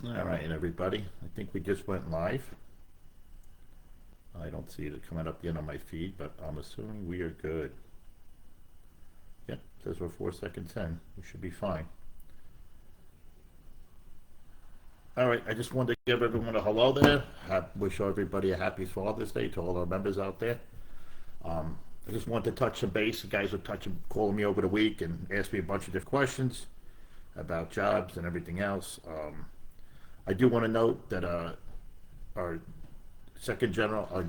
All right, everybody. I think we just went live. I don't see it coming up yet on my feed, but I'm assuming we are good. Yep, says we're 4 seconds in. We should be fine. All right, I just wanted to give everyone a hello there. Wish everybody a happy Father's Day to all our members out there. I just wanted to touch some base. The guys were calling me over the week and asked me a bunch of different questions about jobs and everything else. I do want to note that our our second general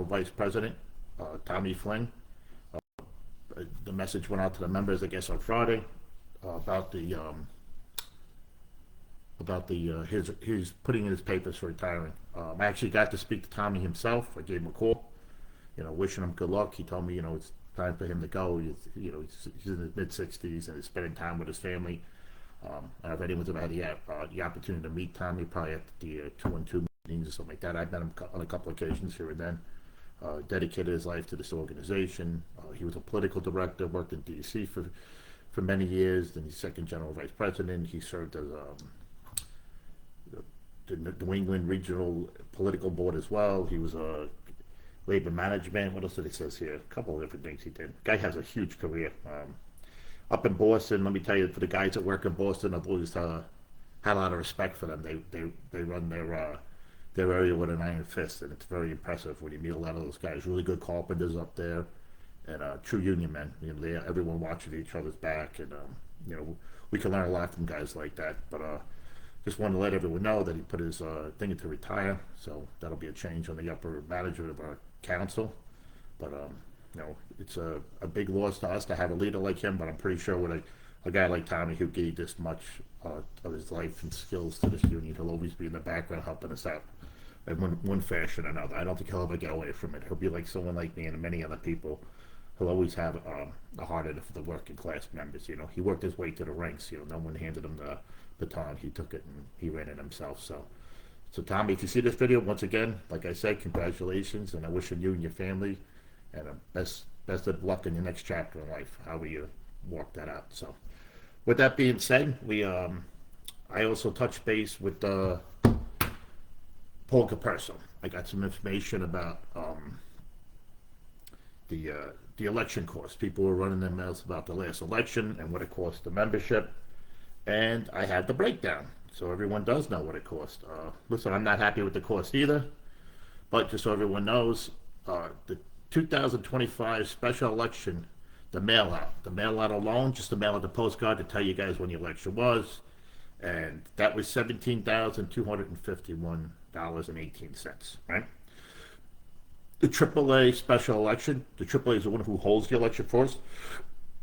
vice president, Tommy Flynn. The message went out to the members, I guess, on Friday about the his putting in his papers for retiring. I actually got to speak to Tommy himself. I gave him a call, wishing him good luck. He told me, it's time for him to go. He's in his mid 60s and is spending time with his family. If anyone's ever had the opportunity to meet Tommy, probably at the 2-on-2 meetings or something like that, I've met him on a couple of occasions here and then. Dedicated his life to this organization. He was a political director, worked in D.C. for many years. Then he's second general vice president. He served as the New England Regional Political Board as well. He was a labor management. What else did it says here? A couple of different things he did. Guy has a huge career. Up in Boston, let me tell you, for the guys that work in Boston, I've always had a lot of respect for them. They run their area with an iron fist, and it's very impressive when you meet a lot of those guys. Really good carpenters up there, and true union men. Everyone watching each other's back, and we can learn a lot from guys like that. But just wanted to let everyone know that he put his thing to retire, so that'll be a change on the upper management of our council. But it's a big loss to us to have a leader like him. But I'm pretty sure with a guy like Tommy who gave this much of his life and skills to this union, he'll always be in the background helping us out in one fashion or another. I don't think he'll ever get away from it. He'll be like someone like me and many other people. He'll always have a heart for the working class members. He worked his way to the ranks. No one handed him the baton. He took it and he ran it himself. So Tommy, if you see this video, once again, like I said, congratulations, and I wish you and your family and best of luck in your next chapter in life. How you walk that out. So, with that being said, I also touched base with Paul Caperso. I got some information about the election cost. People were running their mouths about the last election and what it cost the membership, and I had the breakdown, so everyone does know what it cost. Listen, I'm not happy with the cost either, but just so everyone knows, the 2025 special election, the mail out alone, just to mail out the postcard to tell you guys when the election was, and that was $17,251.18, right? The AAA special election, the AAA is the one who holds the election for us.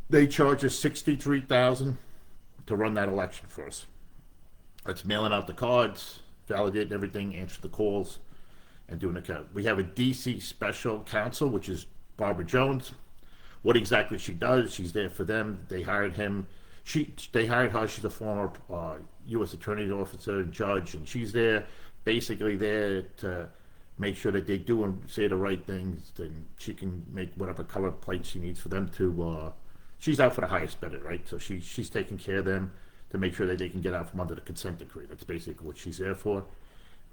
They charge us $63,000 to run that election for us. That's mailing out the cards, validating everything, answer the calls, and doing the count. We have a DC special counsel, which is Barbara Jones. What exactly she does, she's there for them. They hired him. They hired her. She's a former U.S. attorney officer and judge, and she's basically there to make sure that they do and say the right things. Then she can make whatever color plate she needs for them to. She's out for the highest bidder, right? So she's taking care of them to make sure that they can get out from under the consent decree. That's basically what she's there for.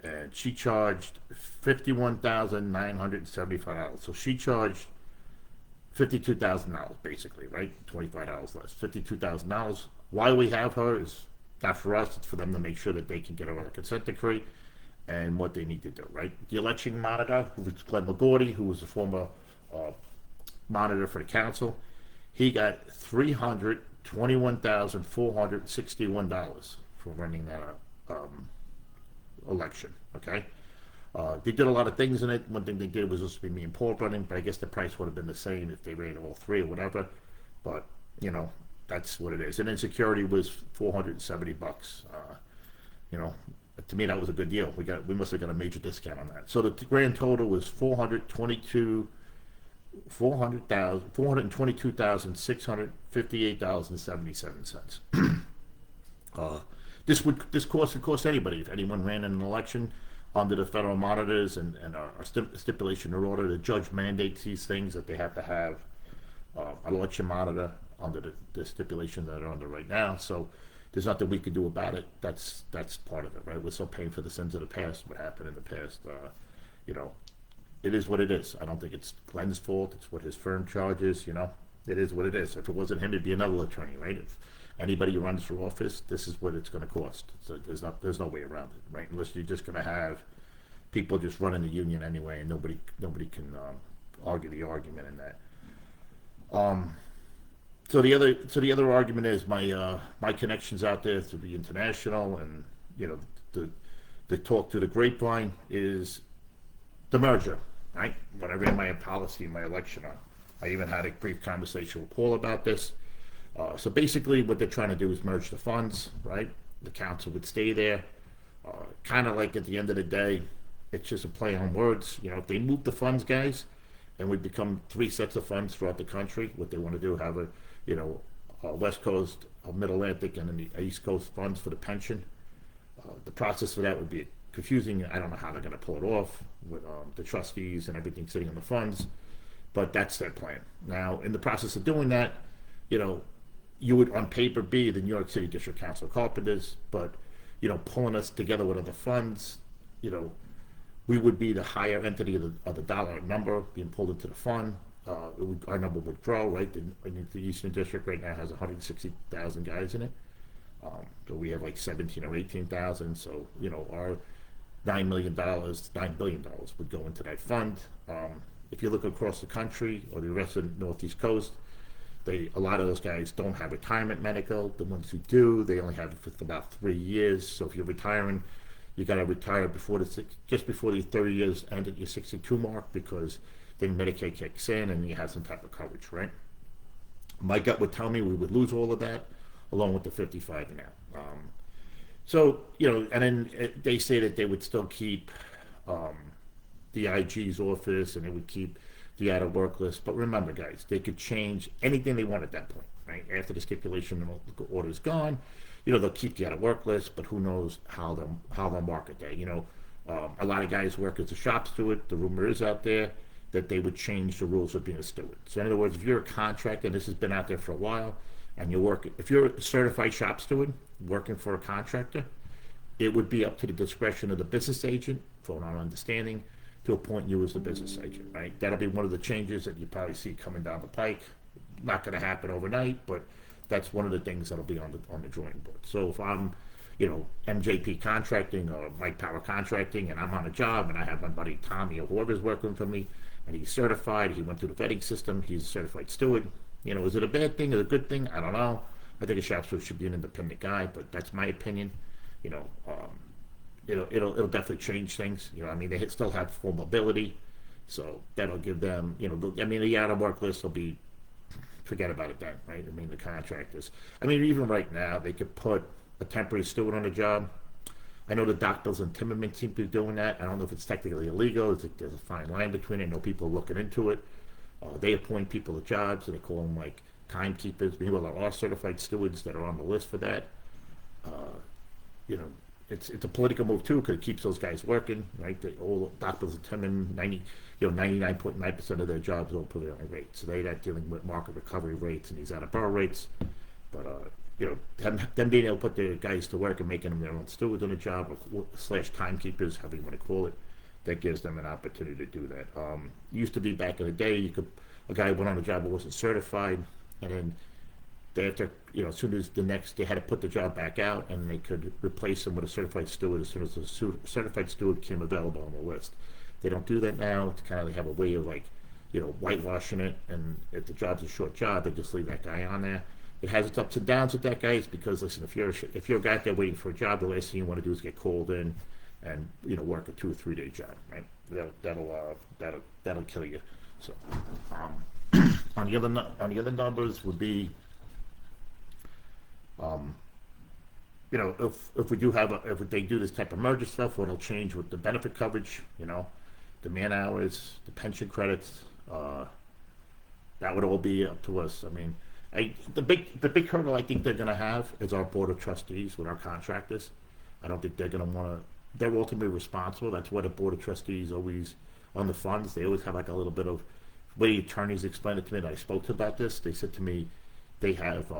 And she charged $51,975. So she charged $52,000 basically, right? $25 less. $52,000. Why we have her is not for us. It's for them to make sure that they can get over the consent decree and what they need to do, right? The election monitor, who was Glenn LaGuardia, who was a former monitor for the council, he got $321,461 for running that election. Okay, they did a lot of things in it. One thing they did was supposed to be me and Paul running, but I guess the price would have been the same if they ran all three or whatever. But that's what it is. And then security was $470. To me that was a good deal. We must have got a major discount on that. So the grand total was $422,658.77. This cost would cost anybody if anyone ran in an election under the federal monitors and our stipulation or order. The judge mandates these things that they have to have an election monitor under the stipulation that are under right now. So there's nothing we can do about it. That's part of it, right? We're still paying for the sins of the past, what happened in the past. You know, it is what it is. I don't think it's Glenn's fault. It's what his firm charges. You know, it is what it is. If it wasn't him, it'd be another attorney, right? If anybody who runs for office, this is what it's going to cost. So there's no way around it, right? Unless you're just going to have people just running the union anyway, and nobody can argue the argument in that. So the other argument is my connections out there through the international, and you know, the talk to the grapevine is the merger, right? When I ran my policy in my election on, I even had a brief conversation with Paul about this. So basically, what they're trying to do is merge the funds, right? The council would stay there. Kind of like at the end of the day, it's just a play on words. You know, if they move the funds, guys, and we become 3 sets of funds throughout the country, what they want to do, have a, you know, West Coast, Middle Atlantic, and then the East Coast funds for the pension. The process for that would be confusing. I don't know how they're going to pull it off with the trustees and everything sitting on the funds, but that's their plan. Now, in the process of doing that, you know, you would on paper be the New York City District Council of Carpenters, but, you know, pulling us together with other funds, you know, we would be the higher entity of the dollar number being pulled into the fund. Our number would grow, right? The Eastern District right now has 160,000 guys in it. So we have like 17 or 18,000. So, you know, our $9 billion would go into that fund. If you look across the country or the rest of the Northeast Coast, a lot of those guys don't have retirement medical. The ones who do, they only have it for about 3 years. So if you're retiring, you got to retire just before the 30 years end at your 62 mark, because then Medicaid kicks in and you have some type of coverage, right? My gut would tell me we would lose all of that along with the 55 now. So, you know, and then they say that they would still keep the IG's office and they would keep the out of work list. But remember, guys, they could change anything they want at that point, right? After the stipulation order is gone, you know, they'll keep the out of work list, but who knows how they'll market that. You know, a lot of guys work as a shop steward. The rumor is out there that they would change the rules of being a steward. So in other words, if you're a contractor, and this has been out there for a while, and if you're a certified shop steward working for a contractor, it would be up to the discretion of the business agent, for what I'm understanding, to appoint you as the business agent, right? That'll be one of the changes that you probably see coming down the pike. Not going to happen overnight, but that's one of the things that'll be on the drawing board. So if I'm, you know, MJP Contracting or Mike Power Contracting, and I'm on a job and I have my buddy Tommy or whoever's working for me, and he's certified, he went through the vetting system, he's a certified steward. You know, is it a bad thing? Is it a good thing? I don't know. I think a shop steward should be an independent guy, but that's my opinion. You know, it'll definitely change things. You know, I mean, they still have full mobility, so that'll give them, you know, the out of work list will be, forget about it then, right? I mean, the contractors. I mean, even right now, they could put a temporary steward on a job. I know the dock bills and timbermen seem to be doing that. I don't know if it's technically illegal. There's a fine line between it. I know people are looking into it. They appoint people to jobs, and they call them like timekeepers. Meanwhile, there are certified stewards that are on the list for that. You know, it's a political move too, because it keeps those guys working, right? All dock bills and timbermen, 99.9% of their jobs are prevailing rates. So they're not dealing with market recovery rates and these out of borough rates. But you know, them being able to put their guys to work and making them their own stewards on a job, or / timekeepers, however you want to call it, that gives them an opportunity to do that. Used to be back in the day, a guy went on a job that wasn't certified, and then after, you know, as soon as they had to put the job back out, and they could replace him with a certified steward as soon as the certified steward became available on the list. They don't do that now. It's kind of, they have a way of, like, you know, whitewashing it, and if the job's a short job, they just leave that guy on there. It has its ups and downs with that guy. It's because, listen, if you're a guy out there waiting for a job, the last thing you want to do is get called in and, you know, work a 2 or 3 day job, right? That'll kill you. So on the other numbers would be, you know, if we do if they do this type of merger stuff, what'll change with the benefit coverage, you know, the man hours, the pension credits, that would all be up to us. I mean, the big hurdle I think they're going to have is our board of trustees with our contractors. I don't think they're going to want to. They're ultimately responsible. That's why the board of trustees always on the funds. They always have like a little bit of way attorneys explained it to me. That I spoke to about this. They said to me they have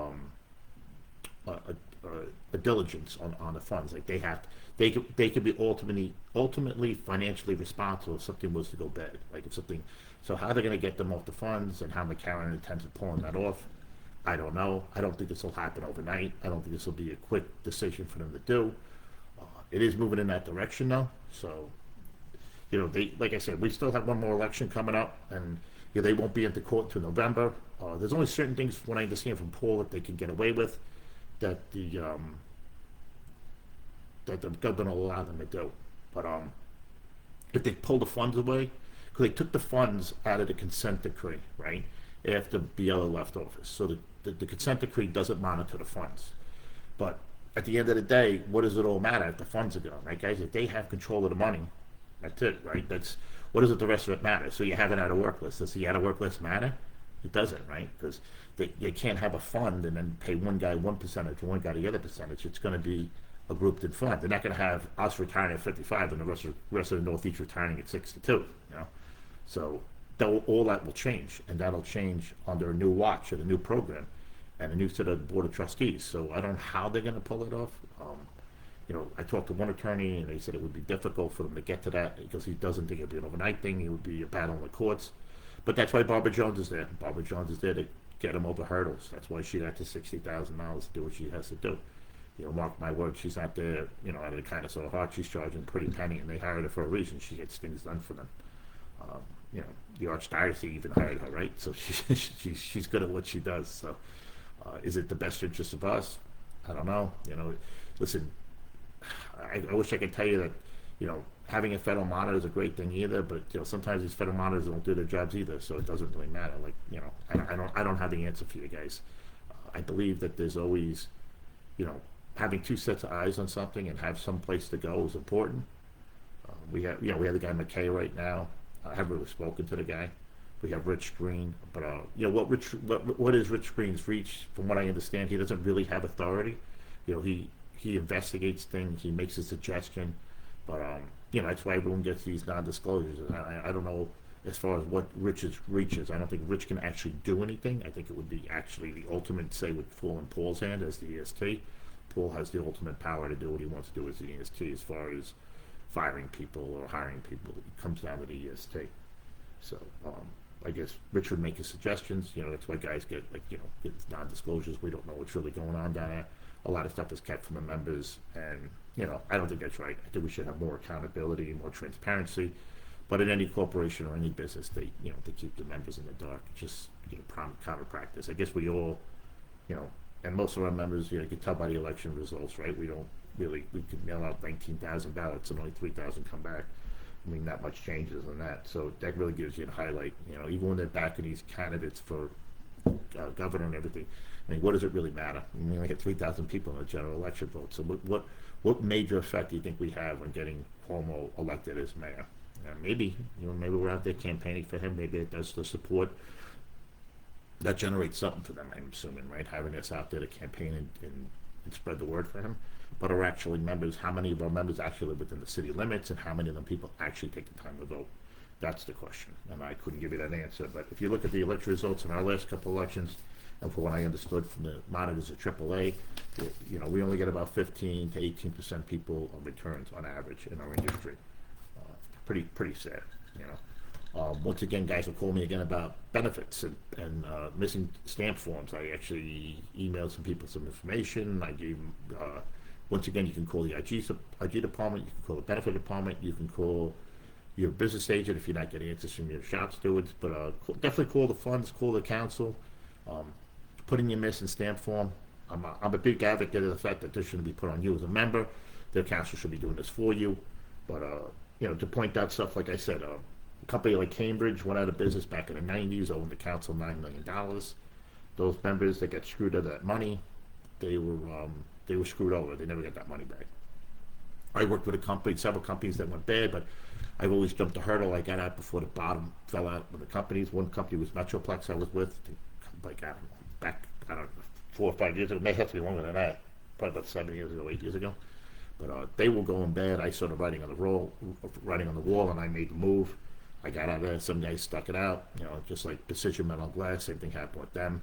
a diligence on the funds. Like they could be ultimately financially responsible if something was to go bad. Like if something, so how they're going to get them off the funds and how McCarran intends on pulling that off, I don't know. I don't think this will happen overnight. I don't think this will be a quick decision for them to do. It is moving in that direction though. So they, like I said, we still have one more election coming up, and they won't be into court until November. There's only certain things, what I understand from Paul, that they can get away with, that the government will allow them to do. But if they pull the funds away, because they took the funds out of the consent decree, right, after Biela left office. So the consent decree doesn't monitor the funds. But at the end of the day, what does it all matter if the funds are gone, right, guys? If they have control of the money, that's it, right? That's what does it the rest of it matter? So you have an out of work list. Does the out of work list matter? It doesn't, right? Because you can't have a fund and then pay one guy 1% and one guy the other percentage. It's going to be a grouped in fund. They're not going to have us retiring at 55 and the rest of the Northeast retiring at 62. So all that will change, and that'll change under a new watch or the new program and a new set of board of trustees. So I don't know how they're going to pull it off. I talked to one attorney, and they said it would be difficult for them to get to that because he doesn't think it would be an overnight thing. It would be a battle in the courts. But that's why Barbara Jones is there. Barbara Jones is there to get them over hurdles. That's why she got to $60,000 to do what she has to do. Mark my words, she's not there, out of the kindness of her heart. She's charging a pretty penny, and they hired her for a reason. She gets things done for them. The Archdiocese even hired her, right? So she's good at what she does. So is it the best interest of us? I don't know. Listen, I wish I could tell you that, having a federal monitor is a great thing either, but sometimes these federal monitors don't do their jobs either, so it doesn't really matter. Like, I don't have the answer for you guys. I believe that there's always, having two sets of eyes on something and have some place to go is important. We have the guy McKay right now. I haven't really spoken to the guy. We have Rich Green, but what is Rich Green's reach? From what I understand, he doesn't really have authority. He investigates things. He makes a suggestion, but that's why everyone gets these non-disclosures. I don't know as far as what Rich's reach is. I don't think Rich can actually do anything. I think it would be actually the ultimate say would fall in Paul's hand as the EST. Paul has the ultimate power to do what he wants to do as the EST as far as firing people or hiring people. It comes down to the EST. So I guess Rich would make his suggestions. That's why guys get get non-disclosures. We don't know what's really going on down there. A lot of stuff is kept from the members, and I don't think that's right. I think we should have more accountability, more transparency. But in any corporation or any business, they keep the members in the dark. It's just common practice. I guess we all, and most of our members, you can tell by the election results, right? We could mail out 19,000 ballots and only 3,000 come back. I mean, not much changes on that. So that really gives you a highlight. Even when they're backing these candidates for governor and everything, I mean, what does it really matter? I mean, we only get 3,000 people in the general election vote. So what major effect do you think we have on getting Cuomo elected as mayor? Maybe we're out there campaigning for him. Maybe it does the support. That generates something for them, I'm assuming, right? Having us out there to campaign and spread the word for him. But are actually members, how many of our members actually live within the city limits, and how many of them people actually take the time to vote? That's the question, and I couldn't give you that answer. But if you look at the election results in our last couple elections, and from what I understood from the monitors at AAA, we only get about 15 to 18% people on returns on average in our industry. Pretty sad, Once again, guys will call me again about benefits and missing stamp forms. I actually emailed some people some information. I gave them, once again, you can call the IG department, you can call the benefit department, you can call your business agent if you're not getting answers from your shop stewards, but definitely call the funds, call the council, put in your missing stamp form. I'm a big advocate of the fact that this shouldn't be put on you as a member. The council should be doing this for you, but to point out stuff, like I said, a company like Cambridge went out of business back in the 90s, owed the council $9 million. Those members that got screwed out of that money, they were screwed over. They never got that money back. I worked with several companies that went bad, but I've always jumped the hurdle. I got out before the bottom fell out with the companies. One company was Metroplex I was with, back 4 or 5 years ago. It may have to be longer than that, probably about 7 years ago, 8 years ago. But they were going bad. I started writing on the wall, and I made the move. I got out of there. Some guys stuck it out, just like Precision Metal Glass. Same thing happened with them.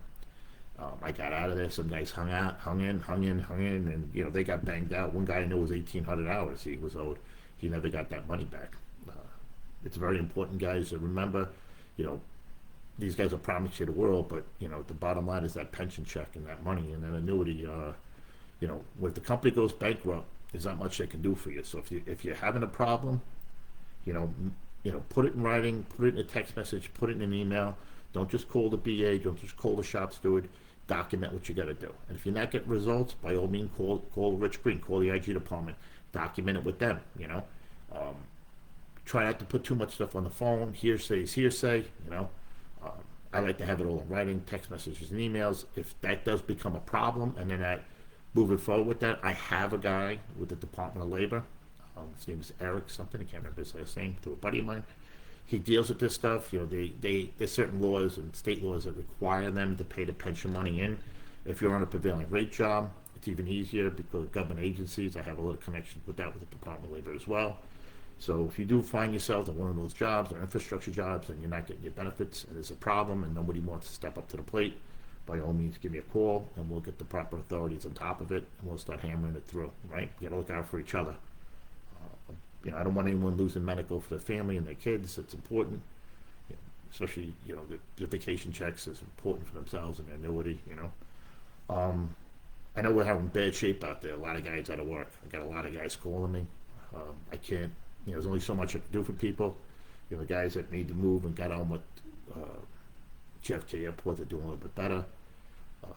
I got out of there. Some guys hung in, and they got banged out. One guy I knew was 1,800 hours he was owed. He never got that money back. Uh, it's very important, guys, to remember. You know, these guys will promise you the world, but the bottom line is that pension check and that money and that annuity. When the company goes bankrupt, there's not much they can do for you. So if you're having a problem, you know, put it in writing, put it in a text message, put it in an email. Don't just call the BA. Don't just call the shop steward. Document what you got to do. And if you're not getting results, by all means, call Rich Green, call the IG department. Document it with them. Um, Try not to put too much stuff on the phone. Hearsay is hearsay. Um, I like to have it all in writing, text messages and emails. If that does become a problem, and then moving forward with that, I have a guy with the Department of Labor. His name is Eric something. I can't remember his last name. Through a buddy of mine. He deals with this stuff. There's certain laws and state laws that require them to pay the pension money in. If you're on a prevailing rate job, it's even easier because government agencies. I have a little connection with that with the Department of Labor as well. So if you do find yourself in one of those jobs or infrastructure jobs and you're not getting your benefits and there's a problem and nobody wants to step up to the plate, by all means give me a call and we'll get the proper authorities on top of it and we'll start hammering it through, right? You gotta look out for each other. I don't want anyone losing medical for their family and their kids. It's important, especially, the vacation checks is important for themselves and their annuity. I know we're having bad shape out there. A lot of guys out of work. I got a lot of guys calling me. I can't, there's only so much I can do for people. The guys that need to move and got on with JFK Airport, they're doing a little bit better. Uh,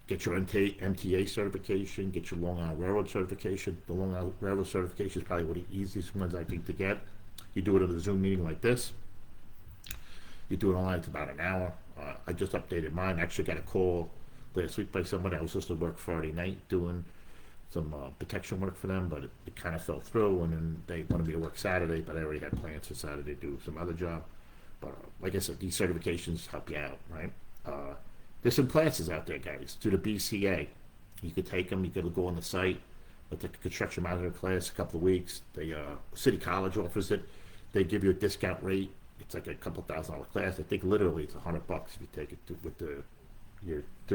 get your MTA certification, get your Long Island Railroad certification. The Long Island Railroad certification is probably one of the easiest ones I think to get. You do it at a Zoom meeting like this. You do it online, it's about an hour. I just updated mine. I actually got a call last week by somebody. I was supposed to work Friday night doing some protection work for them, but it kind of fell through, and then they wanted me to work Saturday, but I already had plans for Saturday to do some other job. But like I said, these certifications help you out, right? There's some classes out there, guys. Do the BCA. You could take them. You could go on the site. Take a construction management class, a couple of weeks. City College offers it. They give you a discount rate. It's like a couple $1,000 class. I think literally it's $100 if you take it to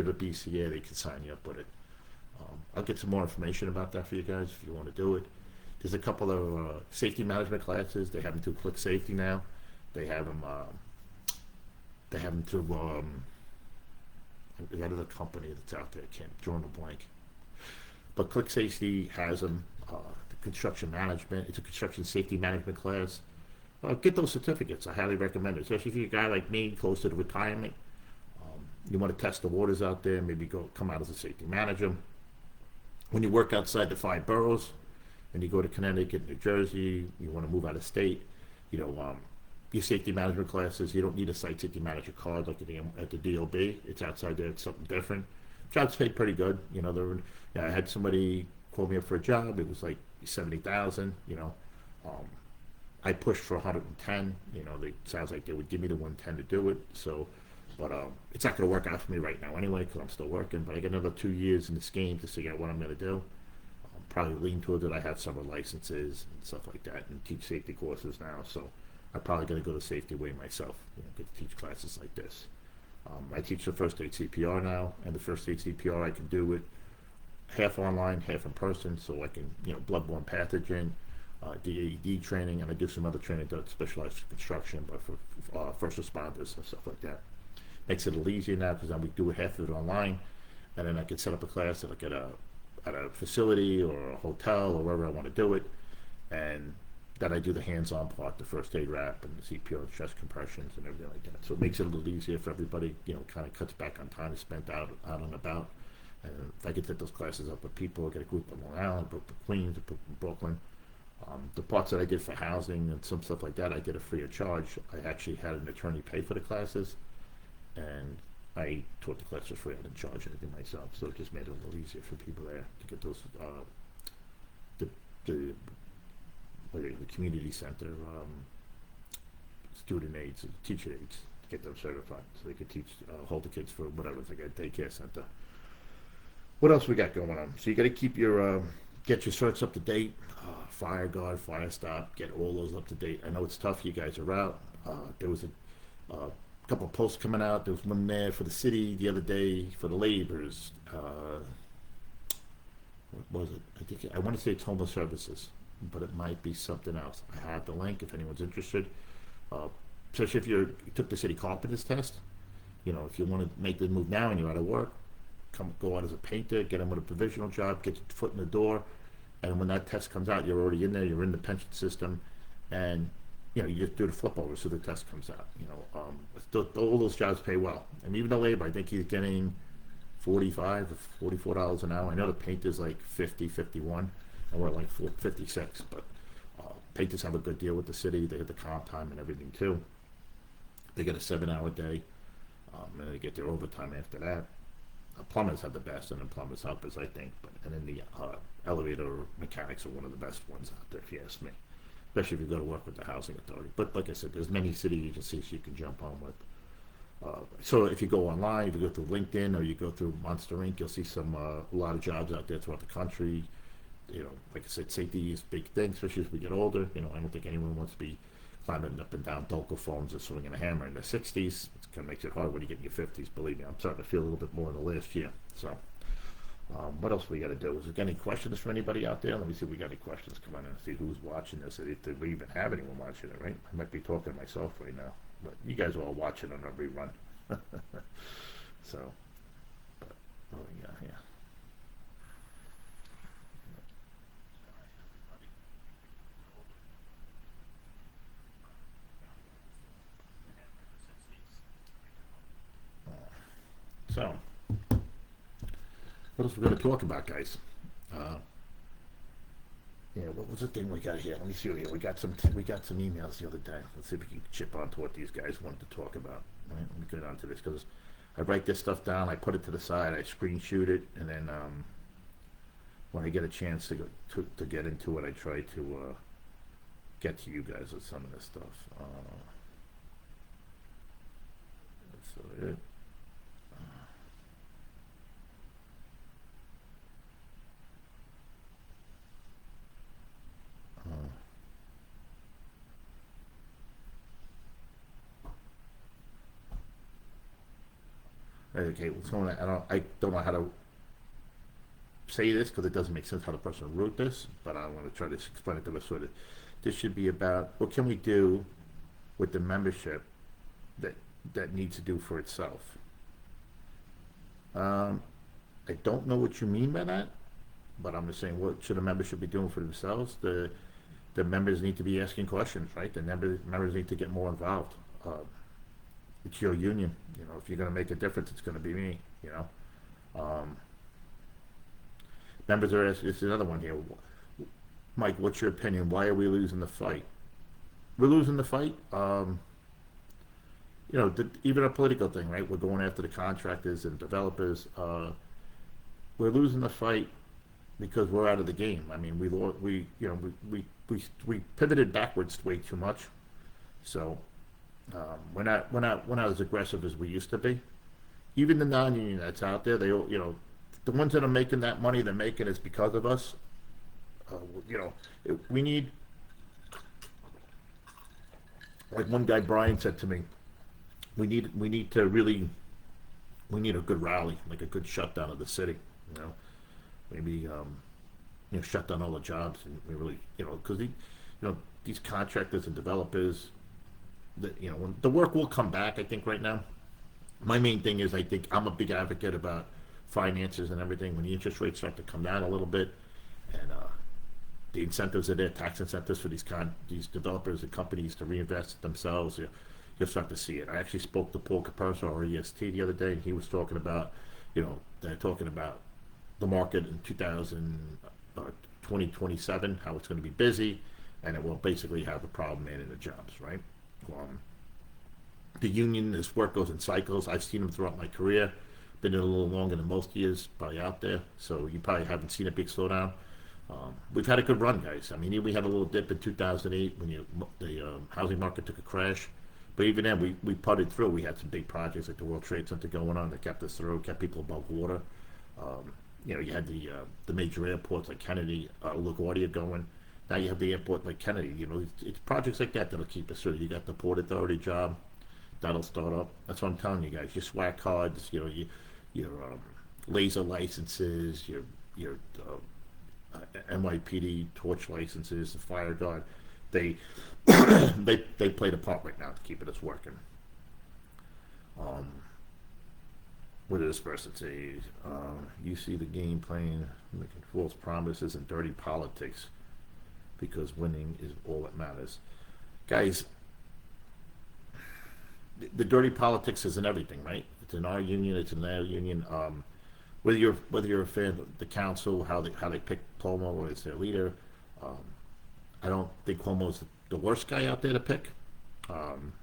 the BCA. They can sign you up with it. I'll get some more information about that for you guys if you want to do it. There's a couple of safety management classes. They have them through Click Safety now. They have them. They have them through. That is a company that's out there. I can't draw a blank. But Click Safety has them. The construction management. It's a construction safety management class. Get those certificates. I highly recommend it, especially if you're a guy like me, close to the retirement. You want to test the waters out there. Maybe come out as a safety manager. When you work outside the 5 boroughs, and you go to Connecticut, New Jersey, you want to move out of state, your safety management classes, you don't need a site safety manager card like at the DOB. It's outside there. It's something different. Jobs pay pretty good. I had somebody call me up for a job. It was like 70,000. I pushed for 110. It sounds like they would give me the 110 to do it. So, but it's not going to work out for me right now anyway because I'm still working. But I got another 2 years in this game to figure out what I'm going to do. Probably lean towards it. I have summer licenses and stuff like that, and teach safety courses now. So I'm probably going to go the safety way myself. Get to teach classes like this. I teach the first aid CPR now, and the first aid CPR I can do it half online, half in person, so I can bloodborne pathogen, DAED training, and I do some other training that's specialized for construction, but for first responders and stuff like that. Makes it a little easier now because we do half of it online, and then I can set up a class at a facility or a hotel or wherever I want to do it, and then I do the hands-on part, the first aid wrap and the CPR and chest compressions and everything like that. So it makes it a little easier for everybody, kind of cuts back on time spent out and about. And if I could set those classes up with people, get a group in Long Island, group in Queens, a group in Brooklyn. The parts that I did for housing and some stuff like that, I did it free of charge. I actually had an attorney pay for the classes, and I taught the classes free. I didn't charge anything myself, so it just made it a little easier for people there to get those the community center student aides, teacher aides, to get them certified so they could teach, hold the kids for whatever, if they got a daycare center. What else we got going on? So you got to keep get your certs up to date. Fire guard, fire stop, get all those up to date. I know it's tough. You guys are out. There was a couple of posts coming out. There was one there for the city the other day for the laborers. What was it? I think I want to say it's homeless services, but it might be something else. I have the link if anyone's interested. Uh, Especially if you took the city carpenters test. If you want to make the move now and you're out of work, go out as a painter, get in with a provisional job, get your foot in the door, and when that test comes out, you're already in there. You're in the pension system, and you just do the flip over so the test comes out. All those jobs pay well, and even the labor, I think he's getting 45 or $44 an hour. I know the painter's like 50, 51, and we're like 56, but painters have a good deal with the city. They have the comp time and everything too. They get a 7-hour day, and they get their overtime after that. Plumbers have the best, and then plumbers helpers, I think. And then the elevator mechanics are one of the best ones out there, if you ask me. Especially if you go to work with the housing authority. But like I said, there's many city agencies you can jump on with. So if you go online, if you go through LinkedIn or you go through Monster Inc., you'll see a lot of jobs out there throughout the country. Like I said, safety is a big thing, especially as we get older. I don't think anyone wants to be climbing up and down Dolco phones or swinging a hammer in their 60s. It kind of makes it hard when you get in your 50s. Believe me, I'm starting to feel a little bit more in the last year. So, what else we got to do? Is there any questions for anybody out there? Let me see if we got any questions. Come on and see who's watching this. If we even have anyone watching it, right? I might be talking to myself right now, but you guys are all watching on a rerun. So, but what do we got here? So, what else we're going to talk about, guys? What was the thing we got here? Let me see here. We got some emails the other day. Let's see if we can chip on to what these guys wanted to talk about. All right, let me get onto this because I write this stuff down. I put it to the side. I screenshot it, and then when I get a chance to get into it, I try to get to you guys with some of this stuff. So it. Okay, what's going on? I don't know how to say this because it doesn't make sense how the person wrote this, but I'm going to try to explain it the best way. This should be about what can we do with the membership that needs to do for itself. I don't know what you mean by that, but I'm just saying what should a membership be doing for themselves? The members need to be asking questions, right? The members need to get more involved. It's your union. If you're going to make a difference, it's going to be me. Members are asking. This is another one here. Mike, what's your opinion? Why are we losing the fight? We're losing the fight. Even a political thing, right? We're going after the contractors and developers. We're losing the fight because we're out of the game. I mean, we pivoted backwards way too much. So. We're not as aggressive as we used to be. Even the non-union that's out there, they all, the ones that are making that money they're making is because of us. We need, like one guy Brian said to me, we need a good rally, like a good shutdown of the city. Maybe shut down all the jobs and we really because these contractors and developers. When the work will come back, I think right now. My main thing is I think I'm a big advocate about finances and everything. When the interest rates start to come down a little bit, and the incentives are there, tax incentives for these developers and companies to reinvest themselves, you'll start to see it. I actually spoke to Paul Caperso or EST the other day, and he was talking about, they're talking about the market in 2027, how it's going to be busy, and it will basically have a problem in the jobs, right? The union, this work goes in cycles. I've seen them throughout my career. Been in a little longer than most years, probably out there. So you probably haven't seen a big slowdown. We've had a good run, guys. I mean, we had a little dip in 2008 when the housing market took a crash. But even then, we putted through. We had some big projects like the World Trade Center going on that kept us through, kept people above water. You had the major airports like Kennedy, LaGuardia going. Now you have the airport like Kennedy. It's projects like that that'll keep us through. You got the Port Authority job. that'll start up. That's what I'm telling you guys. Your SWAT cards, your laser licenses, your NYPD torch licenses, the fire guard, they they played a part right now to keep it working. Um, what did this person say? You see the game playing, making false promises and dirty politics because winning is all that matters. Guys, the dirty politics is in everything, right? It's in our union, it's in their union. Whether you're a fan of the council, how they pick Cuomo as their leader, um, I don't think Cuomo's the worst guy out there to pick. Um,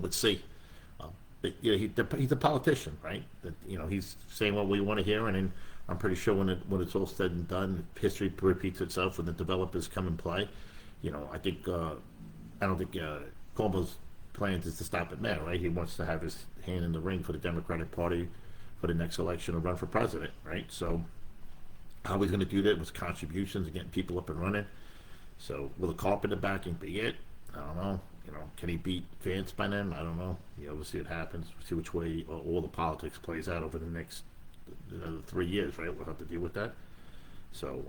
let's see. But, he's a politician, right? That he's saying what we want to hear, and then I'm pretty sure when it's all said and done, history repeats itself when the developers come and play. I don't think Cuomo's plans is to stop at mayor, right? He wants to have his hand in the ring for the Democratic Party for the next election to run for president, right? So how he's going to do that with contributions and getting people up and running. So will the carpenter backing be it? I don't know. Can he beat Vance by then? I don't know. We'll see what happens. We'll see which way all the politics plays out over the next 3 years, right? We'll have to deal with that. So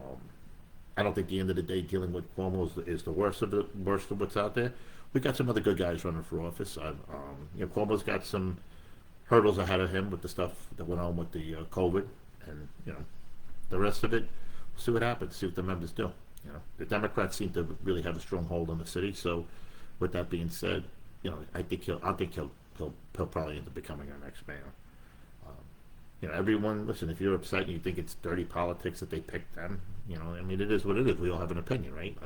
I don't think at the end of the day dealing with Cuomo is the worst of what's out there. We got some other good guys running for office. Cuomo's got some hurdles ahead of him with the stuff that went on with the COVID, and the rest of it. We'll see what happens. See what the members do. The Democrats seem to really have a strong hold on the city. So, with that being said, I think he'll probably end up becoming our next mayor. Everyone, listen, if you're upset and you think it's dirty politics that they picked them, it is what it is. We all have an opinion, right?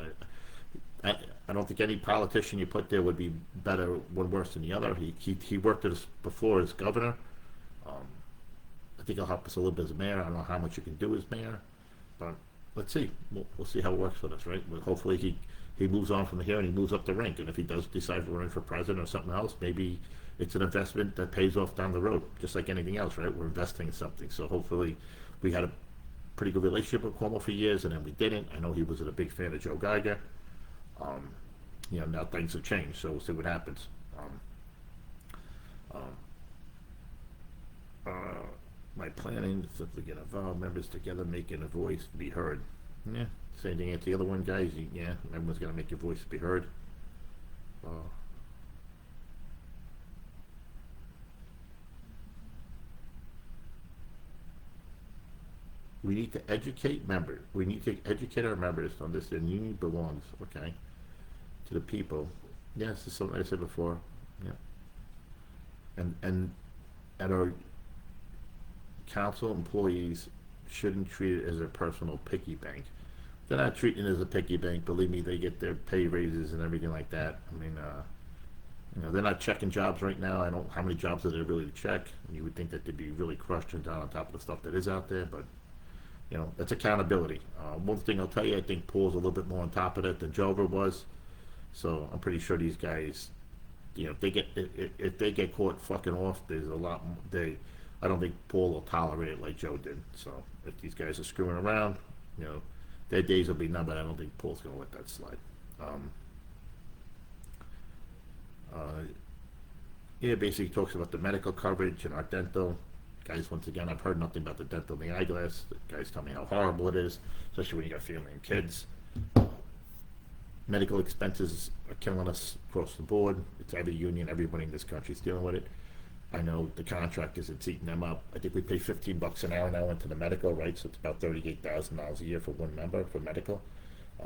I don't think any politician you put there would be better, one worse than the other. He worked before as governor. I think he'll help us a little bit as mayor. I don't know how much you can do as mayor, but let's see. We'll see how it works for us, right? But hopefully he moves on from here and he moves up the rank. And if he does decide to run for president or something else, maybe it's an investment that pays off down the road, just like anything else, right? We're investing in something. So hopefully we had a pretty good relationship with Cuomo for years, and then we didn't. I know he was a big fan of Joe Geiger. Now things have changed, so we'll see what happens. My planning is to get involved, members together, making a voice be heard. Yeah, same thing as the other one, guys. Yeah, everyone's got to make your voice be heard. We need to educate members. We need to educate our members on this. The union belongs, okay, to the people. Yes, it's something I said before. Yeah, and our council employees shouldn't treat it as a personal piggy bank. They're not treating it as a piggy bank. Believe me, they get their pay raises and everything like that. I mean, they're not checking jobs right now. I don't know how many jobs are there really to check. You would think that they'd be really crushed and down on top of the stuff that is out there, but that's accountability. One thing I'll tell you, I think Paul's a little bit more on top of it than Jover was. So I'm pretty sure these guys, if they get caught fucking off, there's a lot. I don't think Paul will tolerate it like Joe did. So if these guys are screwing around, their days will be numbered. I don't think Paul's going to let that slide. Basically talks about the medical coverage and our dental. Guys, once again, I've heard nothing about the dental and the eyeglass. The guys tell me how horrible it is, especially when you got family and kids. Medical expenses are killing us across the board. It's every union, everybody in this country is dealing with it. I know the contractors, it's eating them up. I think we pay $15 an hour now into the medical, right? So it's about $38,000 a year for one member for medical.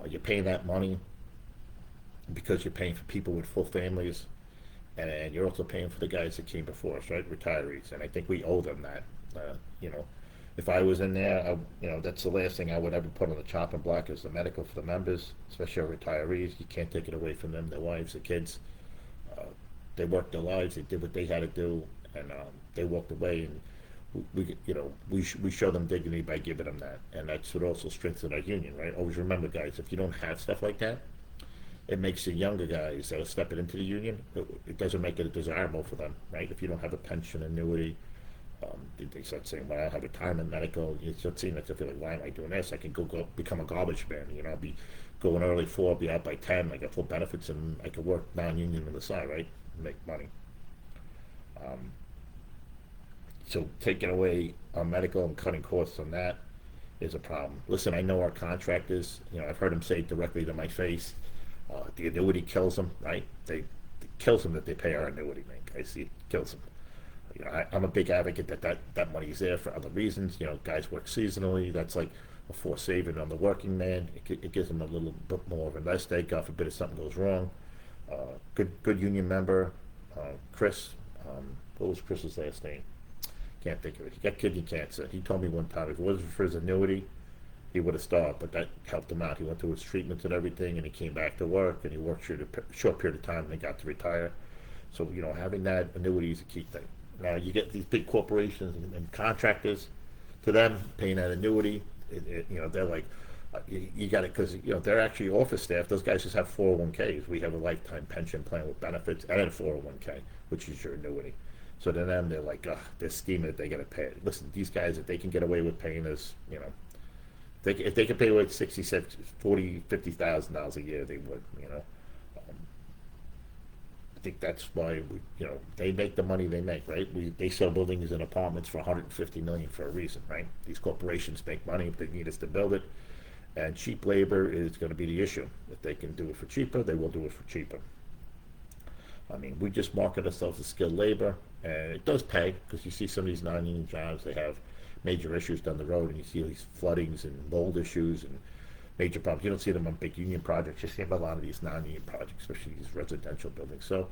You're paying that money because you're paying for people with full families, and you're also paying for the guys that came before us, right? Retirees, and I think we owe them that. If I was in there, that's the last thing I would ever put on the chopping block is the medical for the members, especially our retirees. You can't take it away from them, their wives, their kids. They worked their lives, they did what they had to do, and they walked away, and we show them dignity by giving them that, and that's what also strengthens our union, right? Always remember, guys, if you don't have stuff like that, it makes the younger guys that are stepping into the union, it doesn't make it desirable for them, right? If you don't have a pension, annuity, they start saying, well, I have retirement medical. You start seeing that, they feel like, why am I doing this? I can go become a garbage man. I'll be going early 4, I'll be out by 10, I get full benefits, and I can work non-union on the side, right? make money. Um, so taking away our medical and cutting costs on that is a problem. Listen, I know our contractors. I've heard them say directly to my face, the annuity kills them. Right? It kills them that they pay our annuity, man. I see it kills them. I'm a big advocate that money is there for other reasons. Guys work seasonally. That's like a forced saving on the working man. It gives them a little bit more of a nest egg. God forbid if something goes wrong. Good union member, Chris. What was Chris's last name? Can't think of it. He got kidney cancer. He told me one time if it wasn't for his annuity, he would have starved. But that helped him out. He went through his treatments and everything, and he came back to work, and he worked for a short period of time, and he got to retire. So having that annuity is a key thing. Now you get these big corporations and contractors. To them, paying that annuity, they're like, you got it because they're actually office staff. Those guys just have 401ks. We have a lifetime pension plan with benefits and a 401k, which is your annuity. So to them, they're like, they're scheming that they got to pay it. Listen, these guys, if they can get away with paying us, if they could pay away $50,000 a year, they would. I think that's why they make the money they make, right? They sell buildings and apartments for 150 million for a reason, right? These corporations make money if they need us to build it, and cheap labor is going to be the issue. If they can do it for cheaper, they will do it for cheaper. I mean, we just market ourselves as skilled labor, and it does pay because you see some of these non-union jobs, they have major issues down the road, and you see these floodings and mold issues and major problems. You don't see them on big union projects. You see them on a lot of these non-union projects, especially these residential buildings. So,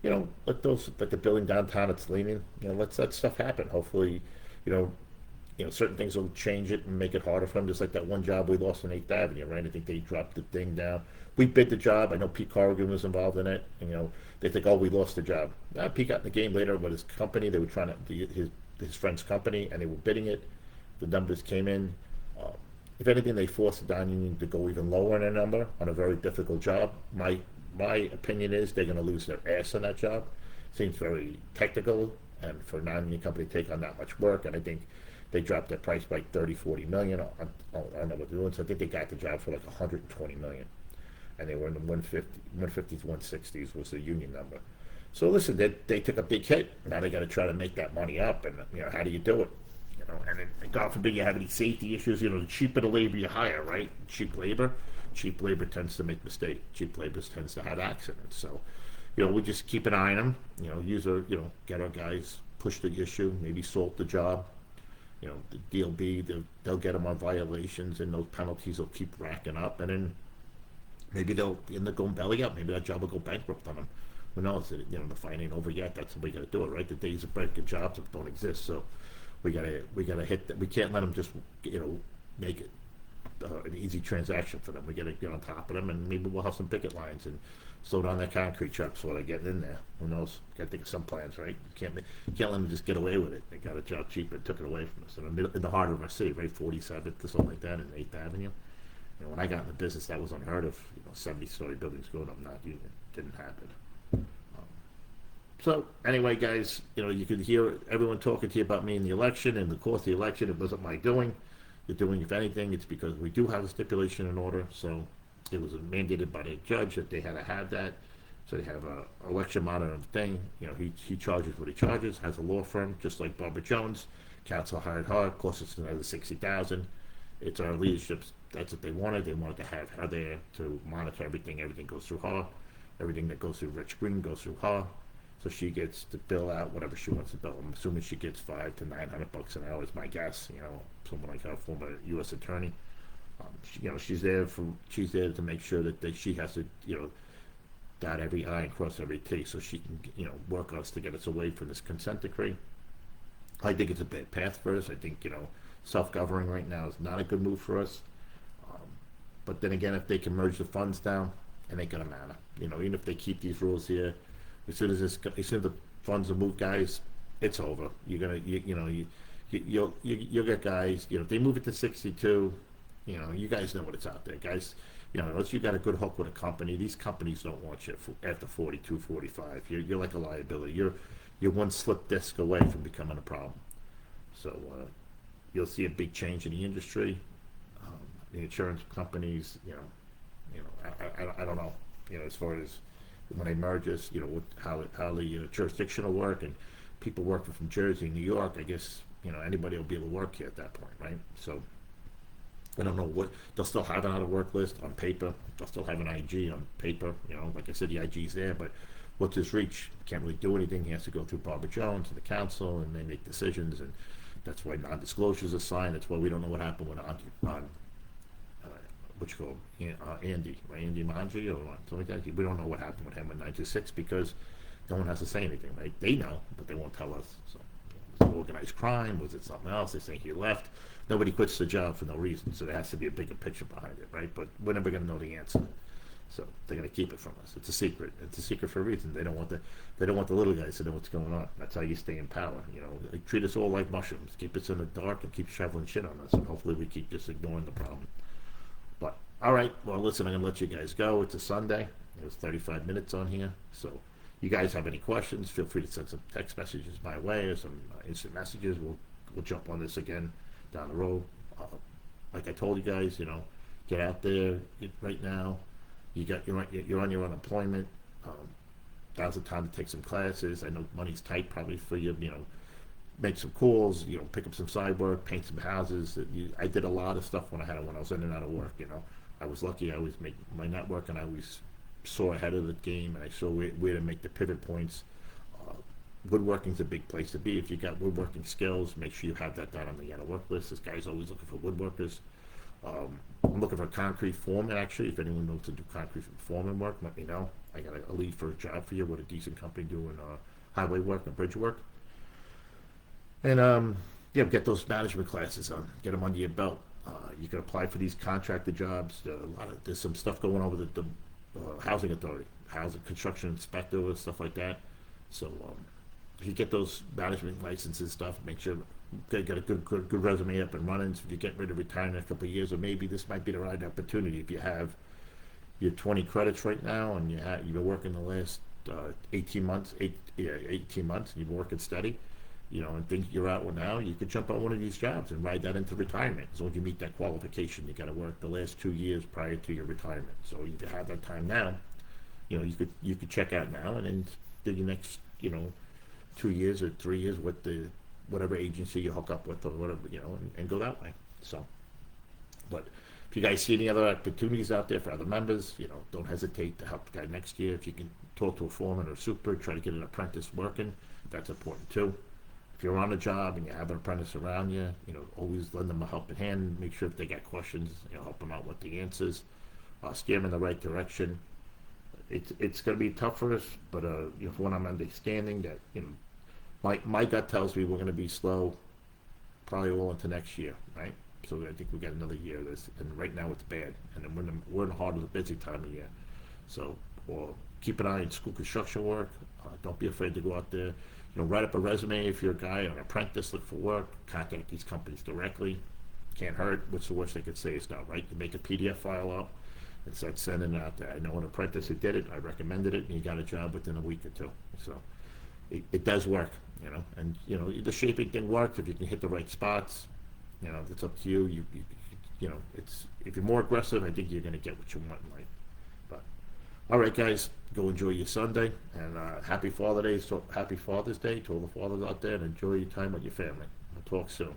let the building downtown it's leaning. Let that stuff happen. Hopefully, certain things will change it and make it harder for them. Just like that one job we lost on 8th Avenue, right? I think they dropped the thing down. We bid the job. I know Pete Corrigan was involved in it. They think, we lost the job. Pete got in the game later with his company. They were trying to his friend's company, and they were bidding it. The numbers came in. If anything, they forced the non-union to go even lower in a number on a very difficult job. My opinion is they're going to lose their ass on that job. Seems very technical, and for a non-union company to take on that much work, and I think they dropped their price by 30, 40 million. I don't know what they're doing, so I think they got the job for like 120 million. And they were in the 150s, 160s was the union number. So listen, they took a big hit. Now they got to try to make that money up, and how do you do it? And God forbid you have any safety issues. The cheaper the labor you hire, right? Cheap labor tends to make mistakes. Cheap labor tends to have accidents. So, we just keep an eye on them. Get our guys, push the issue, maybe salt the job. The DLB, they'll get them on violations, and those penalties will keep racking up, and then maybe they'll end up going belly up. Maybe that job will go bankrupt on them. Who knows? The fight ain't over yet. That's the way we got to do it, right? The days of breaking jobs don't exist. So we gotta hit that. We can't let them just make it an easy transaction for them. We gotta get on top of them, and maybe we'll have some picket lines and slow down their concrete trucks while they're getting in there. Who knows? Gotta think of some plans, right? You can't let them just get away with it. They got a job cheap and took it away from us in the heart of our city, right? 47th or something like that, and 8th Avenue. When I got in the business, that was unheard of. 70-story buildings going up, not union. Didn't happen. So anyway, guys, you could hear everyone talking to you about me in the election, and of course the election, it wasn't my doing. The doing, if anything, it's because we do have a stipulation in order. So it was mandated by the judge that they had to have that. So they have a election monitoring thing. He charges what he charges. Has a law firm just like Barbara Jones. Council hired her. Costs us another $60,000. It's our leadership. That's what they wanted. They wanted to have her there to monitor everything. Everything goes through her. Everything that goes through Rich Green goes through her. So she gets to bill out whatever she wants to bill. I'm assuming she gets $500 to $900 an hour is my guess. Someone like her, former U.S. attorney. She's there to make sure that she has to dot every I and cross every T, so she can work us to get us away from this consent decree. I think it's a bad path for us. I think self-governing right now is not a good move for us. But then again, if they can merge the funds down, it ain't gonna matter. Even if they keep these rules here. As soon as the funds are moved, guys, it's over. You'll get guys. If they move it to 62, you guys know what it's out there, guys. Unless you got a good hook with a company, these companies don't want you after 42, 45. You're like a liability. You're one slip disc away from becoming a problem. So you'll see a big change in the industry. The insurance companies, I don't know. As far as when they merge us, how the jurisdiction will work, and people working from Jersey, New York, I guess, anybody will be able to work here at that point, right? So I don't know what they'll still have an out of work list on paper. They'll still have an IG on paper. Like I said, the IG's there, but what's his reach? Can't really do anything. He has to go through Barbara Jones and the council, and they make decisions, and that's why non-disclosures are signed. That's why we don't know what happened with what you call Andy, right? Andy Manji or something like that. We don't know what happened with him in '96 because no one has to say anything, right? They know, but they won't tell us. So, was it organized crime? Was it something else? They say he left. Nobody quits the job for no reason, so there has to be a bigger picture behind it, right? But we're never going to know the answer, so they're going to keep it from us. It's a secret. It's a secret for a reason. They don't want the little guys to know what's going on. That's how you stay in power. They treat us all like mushrooms. Keep us in the dark and keep shoveling shit on us, and hopefully we keep just ignoring the problem. But all right, well, listen, I'm going to let you guys go. It's a Sunday. There's 35 minutes on here, so you guys have any questions? Feel free to send some text messages my way or some instant messages. We'll jump on this again down the road. Like I told you guys, get out there right now. You're on your unemployment. Now's the time to take some classes. I know money's tight probably for you. Make some calls. Pick up some side work, paint some houses. I did a lot of stuff when I was in and out of work. I was lucky. I always made my network, and I always saw ahead of the game, and I saw where to make the pivot points. Woodworking's a big place to be. If you got woodworking skills, make sure you have that down on the work list. This guy's always looking for woodworkers. I'm looking for a concrete foreman, actually. If anyone knows to do concrete foreman work, let me know. I got a lead for a job for you with a decent company doing highway work and bridge work. And get those management classes on. Get them under your belt. You can apply for these contracted jobs. There's some stuff going on with the housing authority, housing construction inspector, stuff like that. So if you get those management licenses and stuff, make sure you get a good resume up and running. So if you get ready to retire in a couple of years, or maybe this might be the right opportunity. If you have your 20 credits right now, and you've been working the last 18 months, 18 months, and you've been working steady, and think you're out now, you could jump on one of these jobs and ride that into retirement. As long as you meet that qualification, you got to work the last 2 years prior to your retirement. So if you have that time now, you could check out now, and then do your next 2 years or 3 years with whatever agency you hook up with, or whatever, and go that way. So, but if you guys see any other opportunities out there for other members, don't hesitate to help the guy next year. If you can talk to a foreman or a super, try to get an apprentice working. That's important too. If you're on a job and you have an apprentice around you, always lend them a helping hand. Make sure if they got questions, help them out with the answers. Steer them in the right direction. It's going to be tough for us, but from what I'm understanding, that my gut tells me we're going to be slow, probably all into next year, right? So I think we got another year of this, and right now it's bad, and then we're in the heart of the busy time of year. So, keep an eye on school construction work. Don't be afraid to go out there. Write up a resume if you're a guy, an apprentice, look for work. Contact these companies directly. Can't hurt. What's the worst they could say is no, right? You make a PDF file up and start sending it out there. I know an apprentice who did it. I recommended it, and he got a job within a week or two. So it does work, and the shaping thing works if you can hit the right spots. It's up to you. It's if you're more aggressive, I think you're going to get what you want in life. But all right, guys, go enjoy your Sunday, and happy Father's Day to all the fathers out there, and enjoy your time with your family. We'll talk soon.